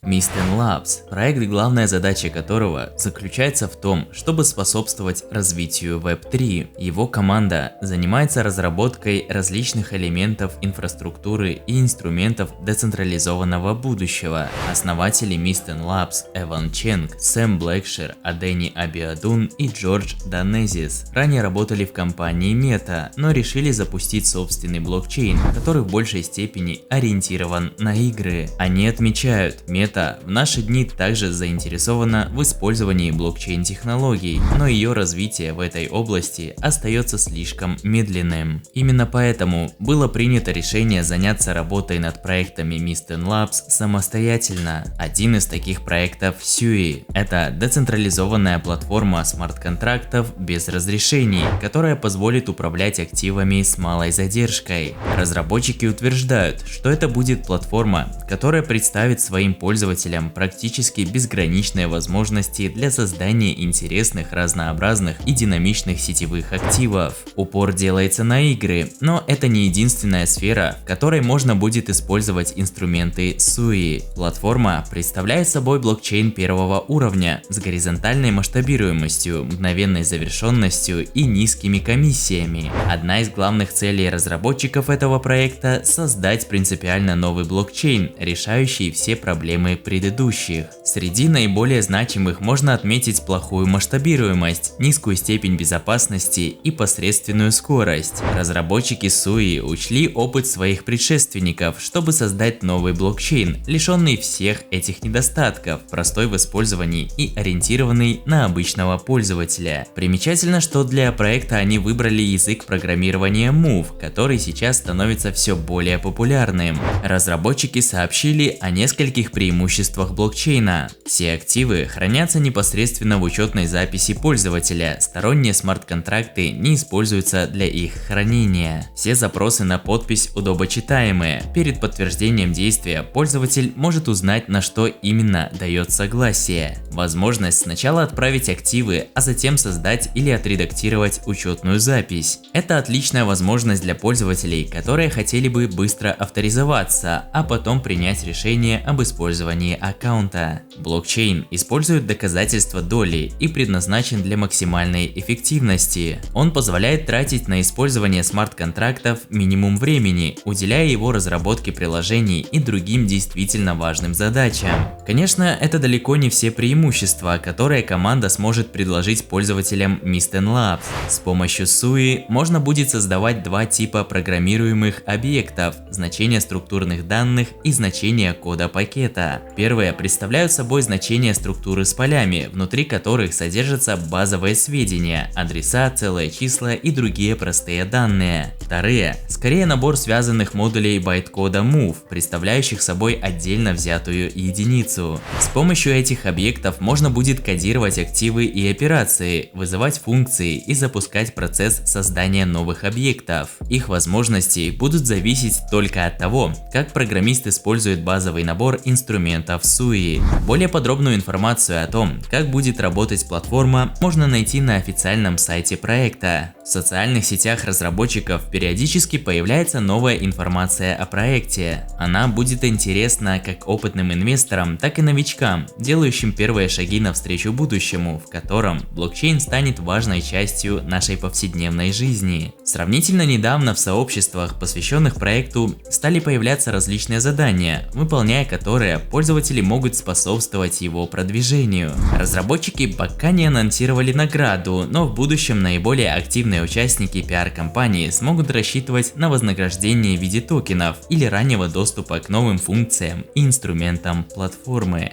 Mysten Labs – проект, главная задача которого заключается в том, чтобы способствовать развитию Web3. Его команда занимается разработкой различных элементов инфраструктуры и инструментов децентрализованного будущего. Основатели Mysten Labs – Эван Ченг, Сэм Блэкшир, Адени Абиадун и Джордж Данезис ранее работали в компании Meta, но решили запустить собственный блокчейн, который в большей степени ориентирован на игры. Они отмечают, Meta в наши дни также заинтересована в использовании блокчейн-технологий, но ее развитие в этой области остается слишком медленным. Именно поэтому было принято решение заняться работой над проектами Mysten Labs самостоятельно. Один из таких проектов Sui – это децентрализованная платформа смарт-контрактов без разрешений, которая позволит управлять активами с малой задержкой. Разработчики утверждают, что это будет платформа, которая представит своим пользователям практически безграничные возможности для создания интересных, разнообразных и динамичных сетевых активов. Упор делается на игры, но это не единственная сфера, в которой можно будет использовать инструменты Sui. Платформа представляет собой блокчейн первого уровня с горизонтальной масштабируемостью, мгновенной завершенностью и низкими комиссиями. Одна из главных целей разработчиков этого проекта – создать принципиально новый блокчейн, решающий все проблемы предыдущих. Среди наиболее значимых можно отметить плохую масштабируемость, низкую степень безопасности и посредственную скорость. Разработчики Sui учли опыт своих предшественников, чтобы создать новый блокчейн, лишенный всех этих недостатков, простой в использовании и ориентированный на обычного пользователя. Примечательно, что для проекта они выбрали язык программирования Move, который сейчас становится все более популярным. Разработчики сообщили о нескольких преимуществах блокчейна. Все активы хранятся непосредственно в учетной записи пользователя, сторонние смарт-контракты не используются для их хранения. Все запросы на подпись удобочитаемые. Перед подтверждением действия пользователь может узнать, на что именно дает согласие. Возможность сначала отправить активы, а затем создать или отредактировать учетную запись. Это отличная возможность для пользователей, которые хотели бы быстро авторизоваться, а потом принять решение об использовании аккаунта. Блокчейн использует доказательства доли и предназначен для максимальной эффективности. Он позволяет тратить на использование смарт-контрактов минимум времени, уделяя его разработке приложений и другим действительно важным задачам. Конечно, это далеко не все преимущества, которые команда сможет предложить пользователям Mysten Labs. С помощью Sui можно будет создавать два типа программируемых объектов – значения структурных данных и значения кода пакета. Первые представляют собой значения структуры с полями, внутри которых содержатся базовые сведения, адреса, целые числа и другие простые данные. Вторые – скорее набор связанных модулей байткода Move, представляющих собой отдельно взятую единицу. С помощью этих объектов можно будет кодировать активы и операции, вызывать функции и запускать процесс создания новых объектов. Их возможности будут зависеть только от того, как программист использует базовый набор инструментов Sui. Более подробную информацию о том, как будет работать платформа, можно найти на официальном сайте проекта. В социальных сетях разработчиков периодически появляется новая информация о проекте. Она будет интересна как опытным инвесторам, так и новичкам, делающим первые шаги навстречу будущему, в котором блокчейн станет важной частью нашей повседневной жизни. Сравнительно недавно в сообществах, посвященных проекту, стали появляться различные задания, выполняя которые пользователи могут способствовать его продвижению. Разработчики пока не анонсировали награду, но в будущем наиболее активные участники пиар-компании смогут рассчитывать на вознаграждение в виде токенов или раннего доступа к новым функциям и инструментам платформы.